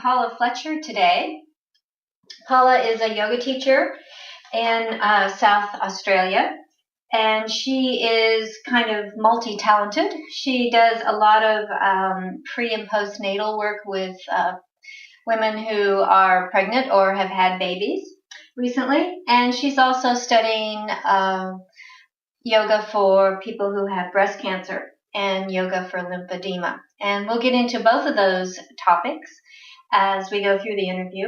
Paula Fletcher today. Paula is a yoga teacher in South Australia, and she is kind of multi-talented. She does a lot of pre and postnatal work with women who are pregnant or have had babies recently, and she's also studying yoga for people who have breast cancer and yoga for lymphedema. And we'll get into both of those topics as we go through the interview.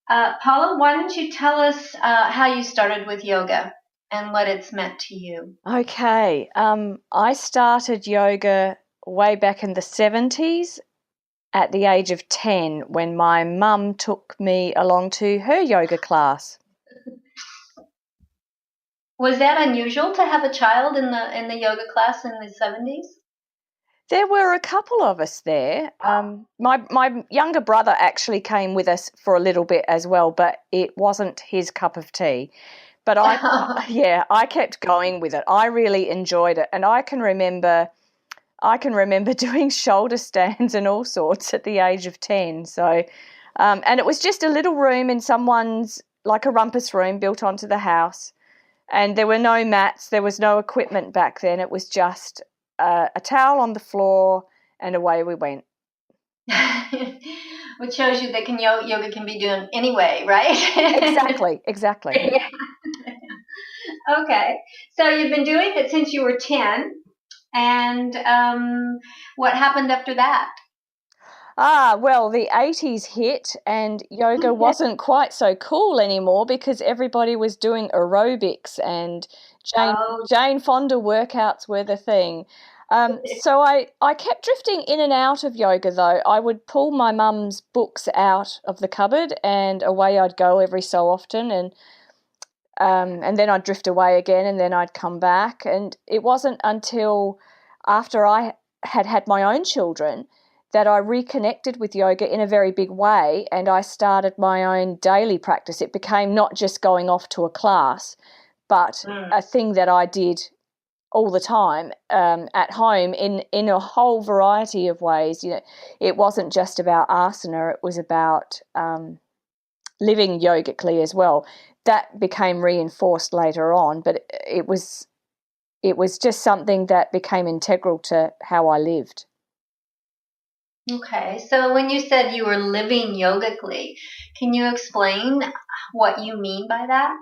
Paula, why don't you tell us how you started with yoga and what it's meant to you? Okay. I started yoga way back in the 70s at the age of 10 when my mum took me along to her yoga class. Was that unusual to have a child in the yoga class in the 70s? There were a couple of us there. My younger brother actually came with us for a little bit as well, but it wasn't his cup of tea. But I kept going with it. I really enjoyed it, and I can remember doing shoulder stands and all sorts at the age of 10. So, and it was just a little room in someone's, like a rumpus room built onto the house. And there were no mats, there was no equipment back then. It was just a towel on the floor, and away we went. Which shows you that yoga can be done anyway, right? Exactly. Yeah. Okay. So you've been doing it since you were 10. And what happened after that? Well, the 80s hit and yoga wasn't quite so cool anymore because everybody was doing aerobics and Jane Fonda workouts were the thing. So I kept drifting in and out of yoga, though. I would pull my mum's books out of the cupboard and away I'd go every so often, and then I'd drift away again, and then I'd come back. And it wasn't until after I had my own children that I reconnected with yoga in a very big way, and I started my own daily practice. It became not just going off to a class, but a thing that I did all the time at home in a whole variety of ways. You know, it wasn't just about asana; it was about living yogically as well. That became reinforced later on, but it was just something that became integral to how I lived. Okay, so when you said you were living yogically, can you explain what you mean by that?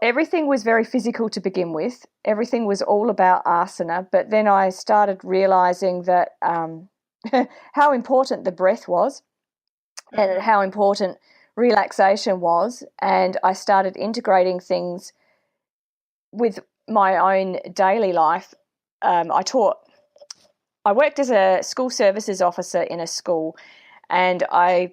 Everything was very physical to begin with. Everything was all about asana, but then I started realizing that how important the breath was and how important relaxation was, and I started integrating things with my own daily life. I worked as a school services officer in a school, and I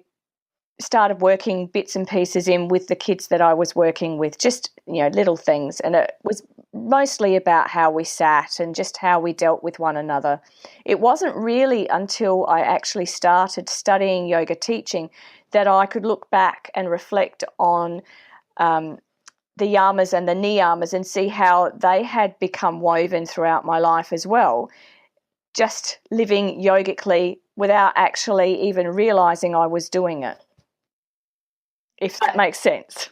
started working bits and pieces in with the kids that I was working with, just, little things. And it was mostly about how we sat and just how we dealt with one another. It wasn't really until I actually started studying yoga teaching that I could look back and reflect on the yamas and the niyamas and see how they had become woven throughout my life as well, just living yogically without actually even realizing I was doing it, if that makes sense.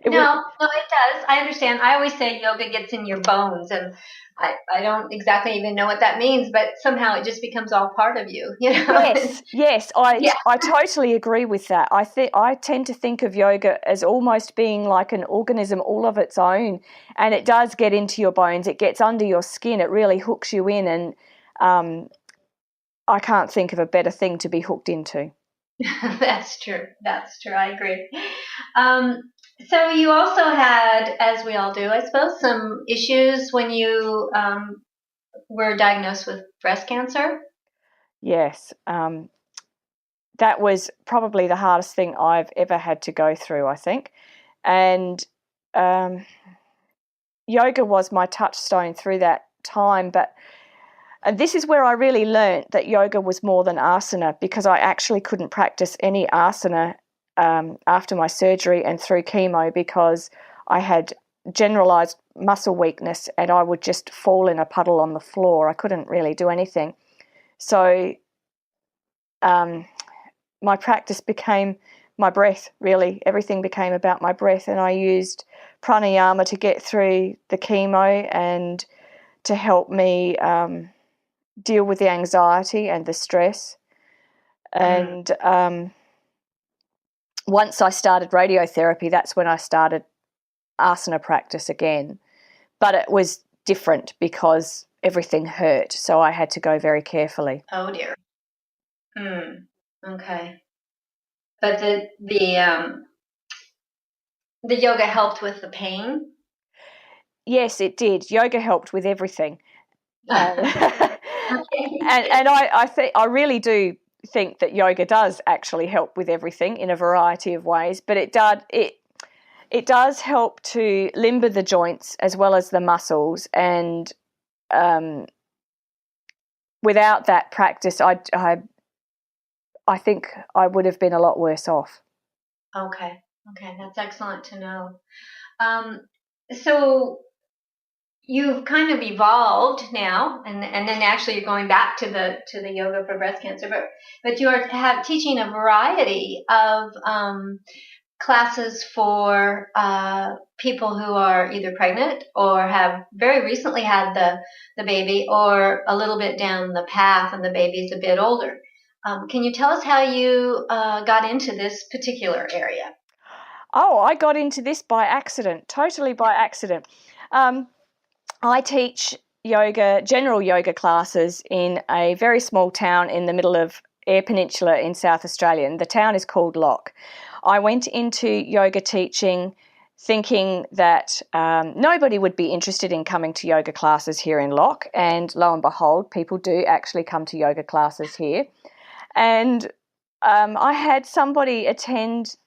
No, it does. I understand. I always say yoga gets in your bones, and I don't exactly even know what that means, but somehow it just becomes all part of you, Yes, I totally agree with that. I tend to think of yoga as almost being like an organism all of its own, and it does get into your bones. It gets under your skin. It really hooks you in, and I can't think of a better thing to be hooked into. That's true. I agree. So you also had, as we all do, I suppose, some issues when you were diagnosed with breast cancer. Yes, that was probably the hardest thing I've ever had to go through, I think. And yoga was my touchstone through that time. And this is where I really learned that yoga was more than asana, because I actually couldn't practice any asana after my surgery and through chemo, because I had generalized muscle weakness and I would just fall in a puddle on the floor. I couldn't really do anything. So my practice became my breath, really. Everything became about my breath, and I used pranayama to get through the chemo and to help me deal with the anxiety and the stress. And once I started radiotherapy, that's when I started asana practice again. But it was different because everything hurt, so I had to go very carefully. Oh dear. Okay. But the yoga helped with the pain? Yes, it did. Yoga helped with everything. Okay. And I really do think that yoga does actually help with everything in a variety of ways, but it does help to limber the joints as well as the muscles, and without that practice, I think I would have been a lot worse off. Okay, that's excellent to know. So you've kind of evolved now, and then actually you're going back to the yoga for breast cancer, but you are teaching a variety of classes for people who are either pregnant or have very recently had the baby, or a little bit down the path and the baby's a bit older. Can you tell us how you got into this particular area? Oh, I got into this by accident, totally by accident. I teach general yoga classes in a very small town in the middle of Eyre Peninsula in South Australia, and the town is called Lock. I went into yoga teaching thinking that nobody would be interested in coming to yoga classes here in Lock, and lo and behold, people do actually come to yoga classes here. And I had somebody attend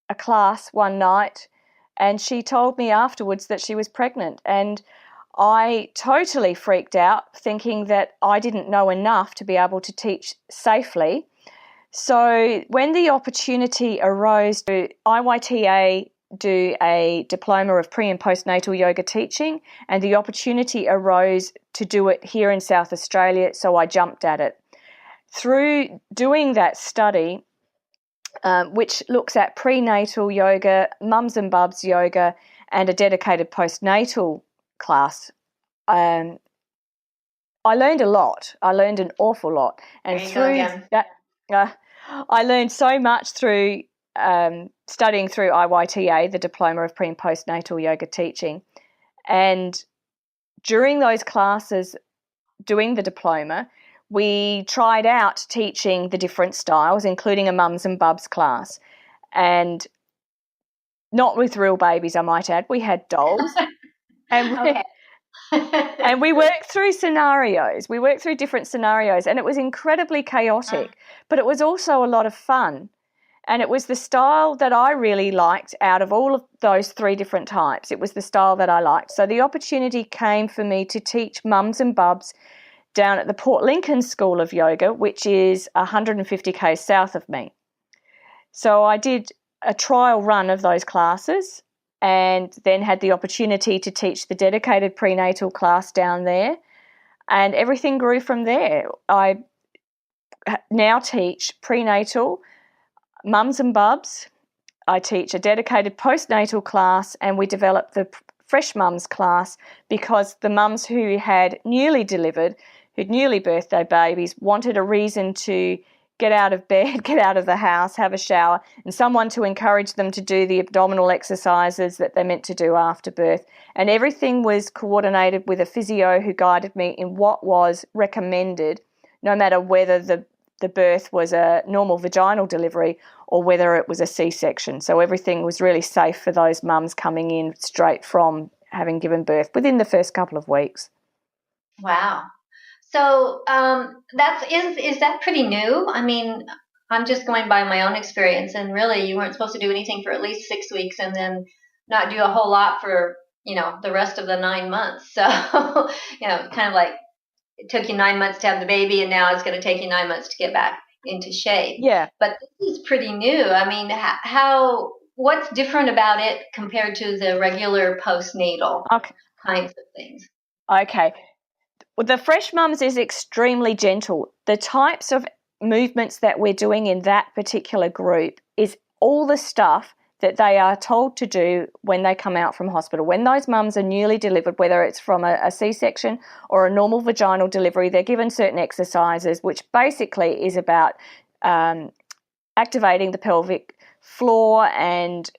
a class one night, and she told me afterwards that she was pregnant, and I totally freaked out, thinking that I didn't know enough to be able to teach safely. So when the opportunity arose to IYTA do a diploma of pre and postnatal yoga teaching, and the opportunity arose to do it here in South Australia, so I jumped at it. Through doing that study, which looks at prenatal yoga, mums and bubs yoga, and a dedicated postnatal class, I learned a lot. I learned an awful lot, and through that, I learned so much through studying through IYTA, the Diploma of Pre and Postnatal Yoga Teaching, and during those classes, doing the diploma, we tried out teaching the different styles, including a mums and bubs class, and not with real babies, I might add. We had dolls. And we worked through scenarios. We worked through different scenarios, and it was incredibly chaotic, but it was also a lot of fun. And it was the style that I really liked out of all of those three different types. It was the style that I liked. So the opportunity came for me to teach mums and bubs down at the Port Lincoln School of Yoga, which is 150 k's south of me. So I did a trial run of those classes, and then had the opportunity to teach the dedicated prenatal class down there, and everything grew from there. I now teach prenatal, mums and bubs. I teach a dedicated postnatal class, and we developed the fresh mums class because the mums who had newly delivered, who'd newly birthed their babies, wanted a reason to get out of bed, get out of the house, have a shower, and someone to encourage them to do the abdominal exercises that they're meant to do after birth. And everything was coordinated with a physio who guided me in what was recommended, no matter whether the birth was a normal vaginal delivery or whether it was a C-section. So everything was really safe for those mums coming in straight from having given birth within the first couple of weeks. Wow. So is that pretty new? I mean, I'm just going by my own experience, and really, you weren't supposed to do anything for at least 6 weeks, and then not do a whole lot for the rest of the 9 months. So kind of like it took you 9 months to have the baby, and now it's going to take you 9 months to get back into shape. Yeah. But this is pretty new. I mean, what's different about it compared to the regular postnatal kinds of things? Okay. Well, the fresh mums is extremely gentle. The types of movements that we're doing in that particular group is all the stuff that they are told to do when they come out from hospital. When those mums are newly delivered, whether it's from a C-section or a normal vaginal delivery, they're given certain exercises, which basically is about activating the pelvic floor and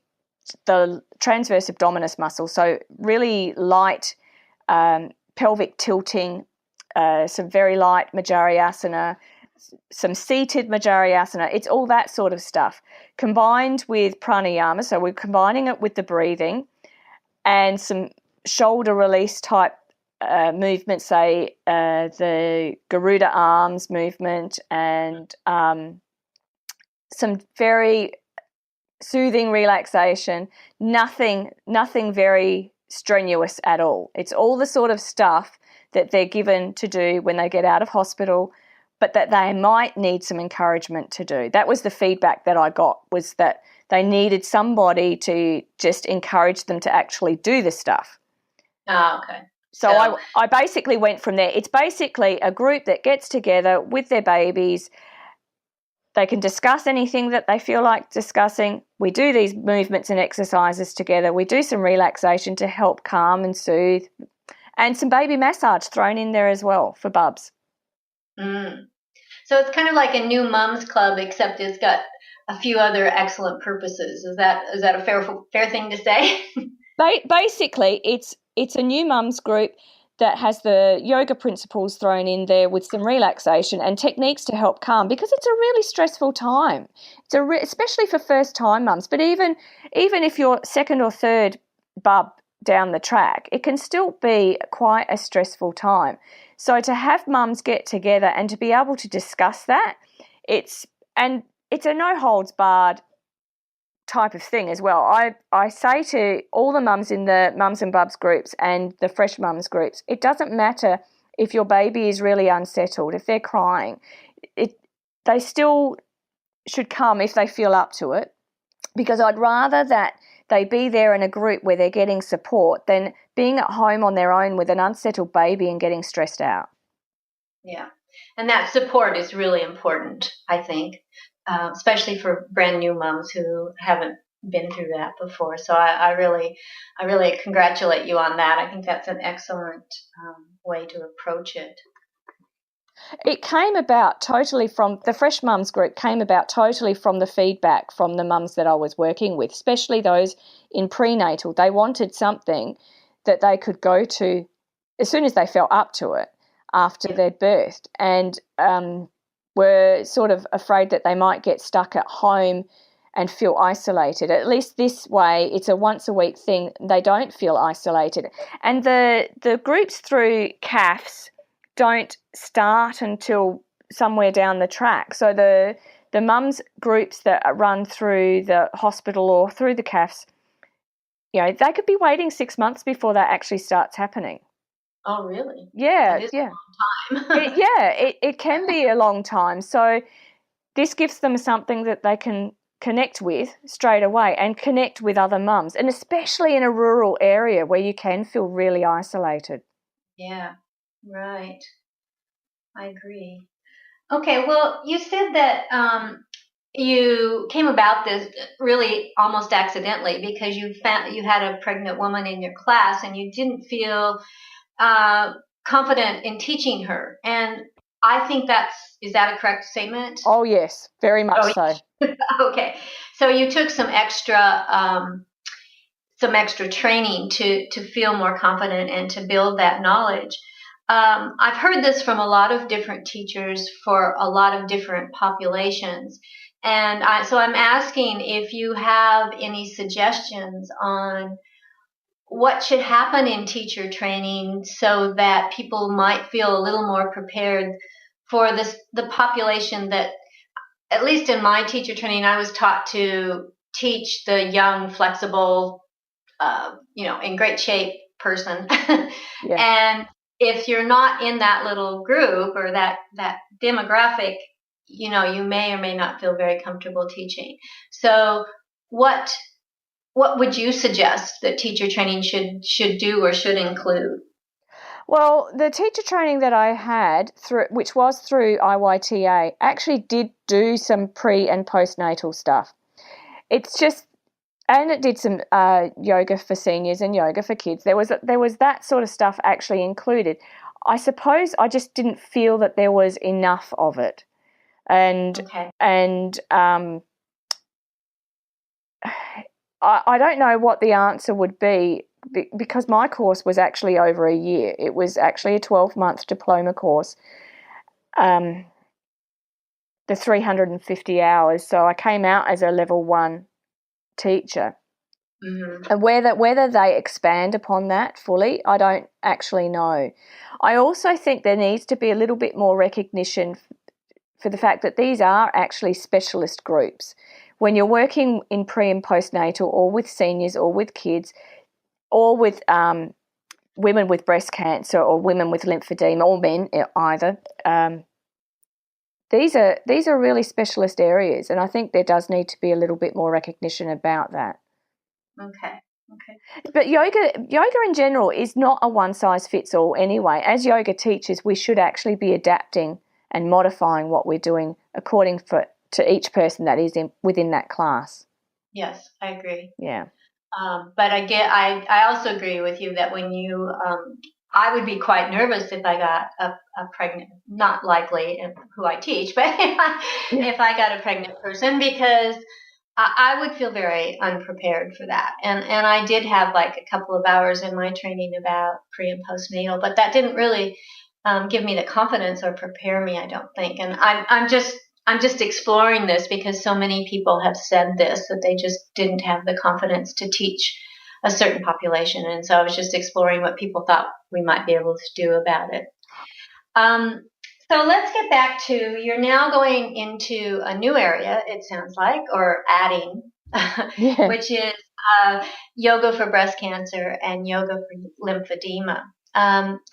the transverse abdominis muscle. So really light pelvic tilting, some very light Majariasana, some seated Majariasana. It's all that sort of stuff combined with pranayama. So we're combining it with the breathing and some shoulder release type movements, say the Garuda arms movement, and some very soothing relaxation. Nothing very strenuous at all. It's all the sort of stuff that they're given to do when they get out of hospital, but that they might need some encouragement to do. That was the feedback that I got, was that they needed somebody to just encourage them to actually do the stuff. Oh, okay. So I basically went from there. It's basically a group that gets together with their babies. They can discuss anything that they feel like discussing. We do these movements and exercises together. We do some relaxation to help calm and soothe, and some baby massage thrown in there as well for bubs. So it's kind of like a new mums club, except it's got a few other excellent purposes. Is that a fair thing to say? Basically, it's a new mums group that has the yoga principles thrown in there with some relaxation and techniques to help calm, because it's a really stressful time. It's especially for first-time mums, but even if you're second or third bub down the track, it can still be quite a stressful time. So to have mums get together and to be able to discuss that, it's a no-holds-barred type of thing as well. I say to all the mums in the mums and bubs groups and the fresh mums groups, it doesn't matter if your baby is really unsettled, if they're crying, they still should come if they feel up to it, because I'd rather that they be there in a group where they're getting support than being at home on their own with an unsettled baby and getting stressed out. Yeah, and that support is really important, I think. Especially for brand new moms who haven't been through that before. So I really congratulate you on that. I think that's an excellent way to approach it. It came about totally from the Fresh Mums group, came about totally from the feedback from the mums that I was working with, especially those in prenatal. They wanted something that they could go to as soon as they felt up to it after they'd birthed, and were sort of afraid that they might get stuck at home and feel isolated. At least this way, it's a once-a-week thing. They don't feel isolated. And the groups through CAFs don't start until somewhere down the track. So the mums groups that run through the hospital or through the CAFs, they could be waiting 6 months before that actually starts happening. Oh, really? Yeah, It is a long time. it can be a long time. So this gives them something that they can connect with straight away and connect with other mums, and especially in a rural area where you can feel really isolated. Yeah, right. I agree. Okay, well, you said that you came about this really almost accidentally, because you had a pregnant woman in your class and you didn't feel confident in teaching her. And I think is that a correct statement? Oh, yes, very much so. Okay. So you took some extra training to feel more confident and to build that knowledge. I've heard this from a lot of different teachers for a lot of different populations. And so I'm asking if you have any suggestions on what should happen in teacher training so that people might feel a little more prepared for the population that, at least in my teacher training, I was taught to teach the young, flexible, in great shape person. Yeah. And if you're not in that little group or that demographic, you may or may not feel very comfortable teaching. So what would you suggest that teacher training should do or should include? Well, the teacher training that I had, which was through IYTA, actually did do some pre- and postnatal stuff. It's just, and it did some yoga for seniors and yoga for kids. There was that sort of stuff actually included. I suppose I just didn't feel that there was enough of it, and Okay. I don't know what the answer would be, because my course was actually over a year. It was actually a 12-month diploma course, the 350 hours. So I came out as a level 1 teacher. Mm-hmm. And whether they expand upon that fully, I don't actually know. I also think there needs to be a little bit more recognition for the fact that these are actually specialist groups. When you're working in pre- and postnatal, or with seniors, or with kids, or with women with breast cancer, or women with lymphedema, or men either, these are really specialist areas, and I think there does need to be a little bit more recognition about that. Okay. But yoga in general is not a one-size-fits-all anyway. As yoga teachers, we should actually be adapting and modifying what we're doing according to each person that is within that class. Yes, I agree. Yeah. But I also agree with you that when you, I would be quite nervous if I got a pregnant, not likely who I teach, but if I got a pregnant person, because I would feel very unprepared for that. And I did have like a couple of hours in my training about pre and postnatal, but that didn't really give me the confidence or prepare me, I don't think. And I'm just exploring this because so many people have said this, that they just didn't have the confidence to teach a certain population. And so I was just exploring what people thought we might be able to do about it. So let's get back to, you're now going into a new area, it sounds like, or adding, Yeah. which is yoga for breast cancer and yoga for lymphedema.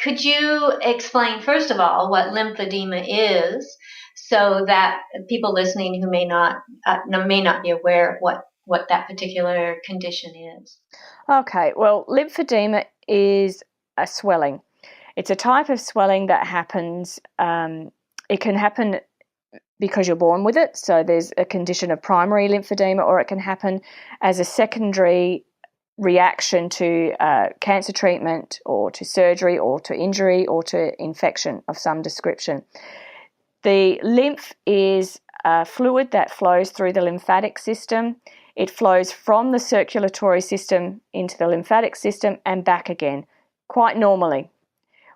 Could you explain, first of all, what lymphedema is, so that people listening who may not be aware of what that particular condition is? Okay, well, lymphedema is a swelling. It's a type of swelling that happens, it can happen because you're born with it, so there's a condition of primary lymphedema, or it can happen as a secondary reaction to cancer treatment, or to surgery, or to injury, or to infection of some description. The lymph is a fluid that flows through the lymphatic system. It flows from the circulatory system into the lymphatic system and back again, quite normally.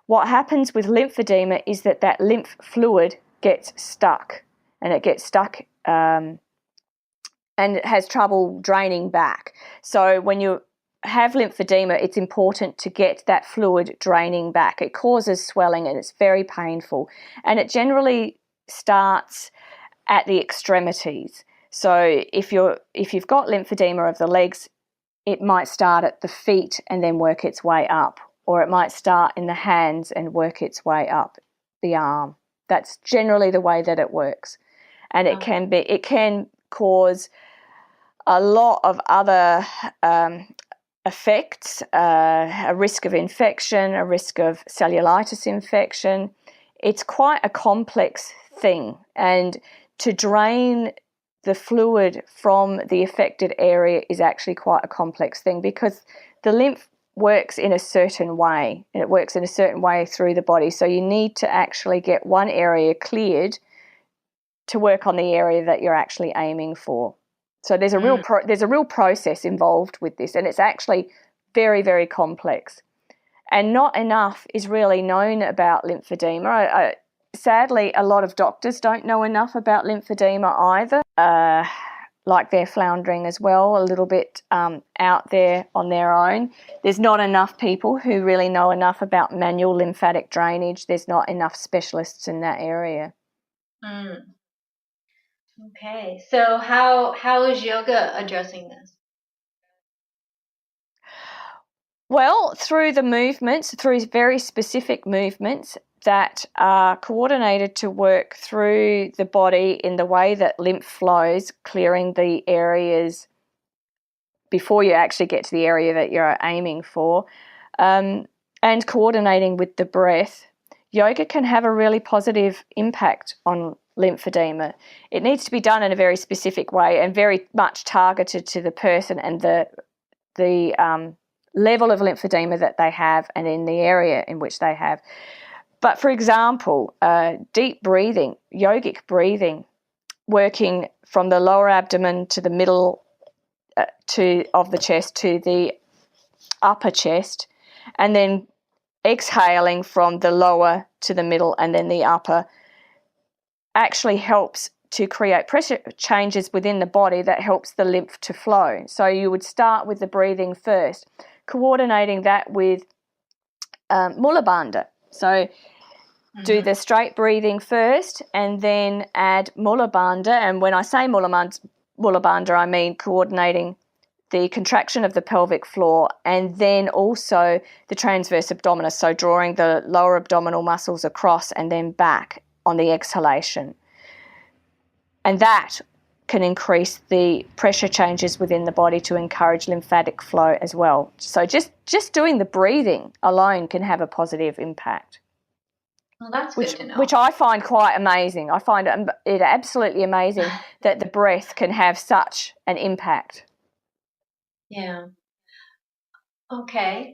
What happens with lymphedema is that lymph fluid gets stuck, and it gets stuck and it has trouble draining back. So when you have lymphedema, it's important to get that fluid draining back. It causes swelling and it's very painful, and it generally starts at the extremities. So if you've got lymphedema of the legs, it might start at the feet and then work its way up, or it might start in the hands and work its way up the arm. That's generally the way that it works, and it can cause a lot of other effects, a risk of infection, a risk of cellulitis infection. It's quite a complex thing, and to drain the fluid from the affected area is actually quite a complex thing, because the lymph works in a certain way, and it works in a certain way through the body. So you need to actually get one area cleared to work on the area that you're actually aiming for. So there's a real process involved with this, and it's actually very, very complex. And not enough is really known about lymphedema. Sadly, a lot of doctors don't know enough about lymphedema either. Like they're floundering as well, a little bit out there on their own. There's not enough people who really know enough about manual lymphatic drainage. There's not enough specialists in that area. Okay, so how is yoga addressing this? Well, through the movements, through very specific movements that are coordinated to work through the body in the way that lymph flows, clearing the areas before you actually get to the area that you're aiming for. and coordinating with the breath, yoga can have a really positive impact on lymphedema. It needs to be done in a very specific way and very much targeted to the person and the level of lymphedema that they have and in the area in which they have. But for example, deep breathing, yogic breathing, working from the lower abdomen to the middle of the chest to the upper chest, and then exhaling from the lower to the middle and then the upper, actually helps to create pressure changes within the body that helps the lymph to flow. So you would start with the breathing first, coordinating that with Mula Bandha. So do the straight breathing first and then add Mula Bandha. And when I say Mula Bandha, I mean coordinating the contraction of the pelvic floor and then also the transverse abdominis, so drawing the lower abdominal muscles across and then back on the exhalation. And that can increase the pressure changes within the body to encourage lymphatic flow as well. So just doing the breathing alone can have a positive impact. Well, that's good to know. Which I find quite amazing. I find it absolutely amazing that the breath can have such an impact. Yeah. Okay.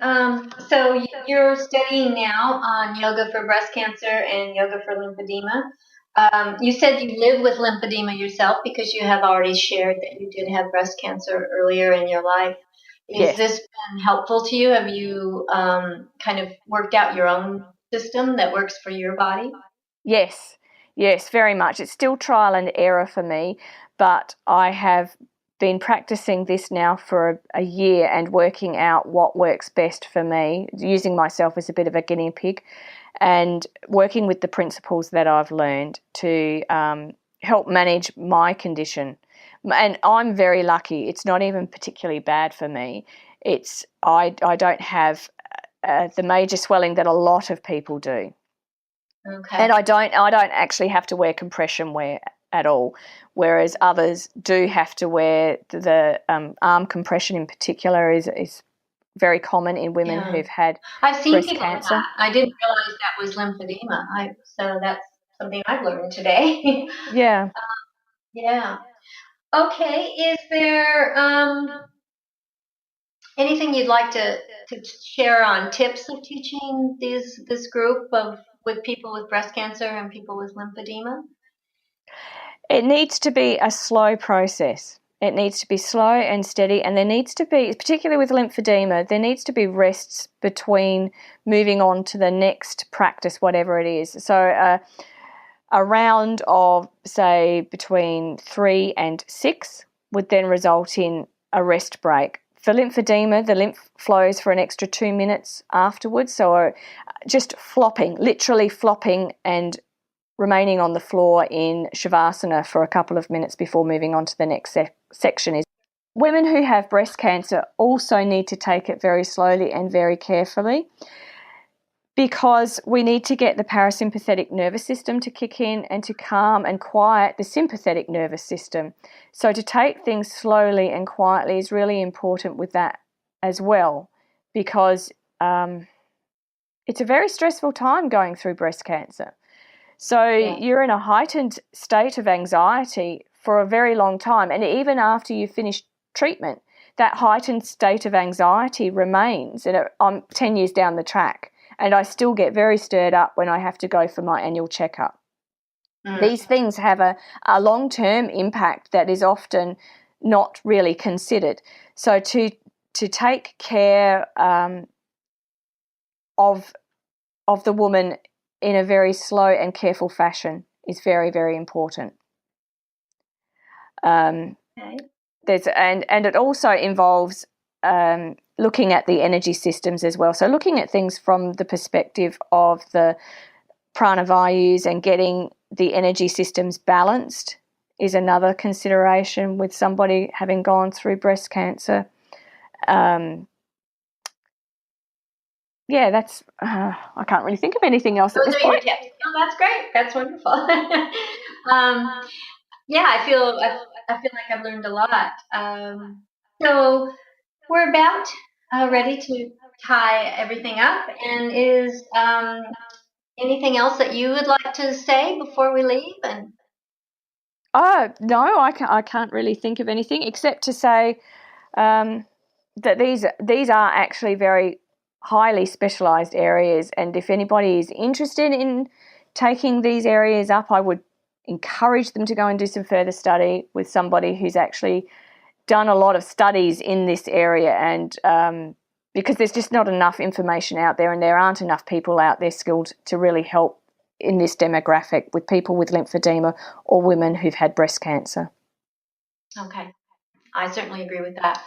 So you're studying now on yoga for breast cancer and yoga for lymphedema. You said you live with lymphedema yourself because you have already shared that you did have breast cancer earlier in your life. Is this been helpful to you? Have you kind of worked out your own system that works for your body? Yes, very much. It's still trial and error for me, but I have been practicing this now for a year and working out what works best for me, using myself as a bit of a guinea pig and working with the principles that I've learned to help manage my condition. And I'm very lucky. It's not even particularly bad for me. I don't have the major swelling that a lot of people do. Okay. And I don't actually have to wear compression wear at all, whereas others do have to wear the arm compression in particular is very common in women who've had I've seen breast people cancer. with that. I didn't realize that was lymphedema. So that's something I've learned today. Yeah. Yeah. Okay. Is there anything you'd like to share on tips of teaching this group with people with breast cancer and people with lymphedema? It needs to be a slow process. It needs to be slow and steady, and there needs to be, particularly with lymphedema, there needs to be rests between moving on to the next practice, whatever it is. So a round of, say, between 3 and 6 would then result in a rest break. For lymphedema, the lymph flows for an extra 2 minutes afterwards. So just flopping, literally flopping and remaining on the floor in Shavasana for a couple of minutes before moving on to the next section is. Women who have breast cancer also need to take it very slowly and very carefully because we need to get the parasympathetic nervous system to kick in and to calm and quiet the sympathetic nervous system. So to take things slowly and quietly is really important with that as well because it's a very stressful time going through breast cancer. So you're in a heightened state of anxiety for a very long time. And even after you finish treatment, that heightened state of anxiety remains. And I'm 10 years down the track, and I still get very stirred up when I have to go for my annual checkup. These things have a long-term impact that is often not really considered. So to take care of the woman in a very slow and careful fashion is very, very important. And it also involves looking at the energy systems as well. So looking at things from the perspective of the pranavayus and getting the energy systems balanced is another consideration with somebody having gone through breast cancer. That's I can't really think of anything else at this point. Yeah. Oh, that's great. That's wonderful. I feel like I've learned a lot. So we're about ready to tie everything up. And is anything else that you would like to say before we leave? And no, I can't really think of anything except to say that these are actually very highly specialised areas, and if anybody is interested in taking these areas up, I would encourage them to go and do some further study with somebody who's actually done a lot of studies in this area, and because there's just not enough information out there, and there aren't enough people out there skilled to really help in this demographic with people with lymphedema or women who've had breast cancer. Okay, I certainly agree with that.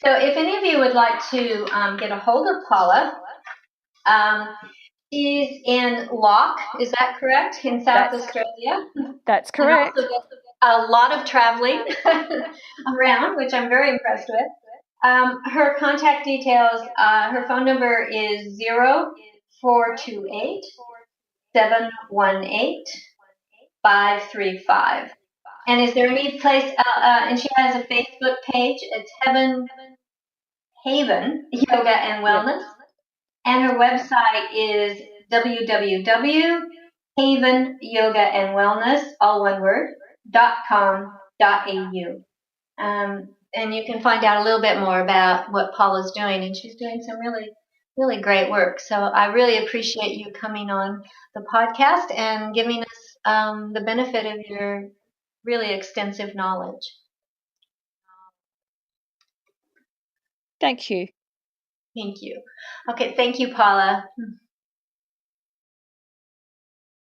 So if any of you would like to get a hold of Paula, she's in Locke, is that correct, in South Australia? That's correct. And also a lot of traveling around, which I'm very impressed with. Her contact details, her phone number is 0428 718 535. And is there any place, and she has a Facebook page, it's Haven Yoga and Wellness. And her website is www.havenyogaandwellness, all one word, .com.au. And you can find out a little bit more about what Paula's doing, and she's doing some really, really great work. So I really appreciate you coming on the podcast and giving us the benefit of your really extensive knowledge. Thank you. Thank you. Okay, thank you, Paula.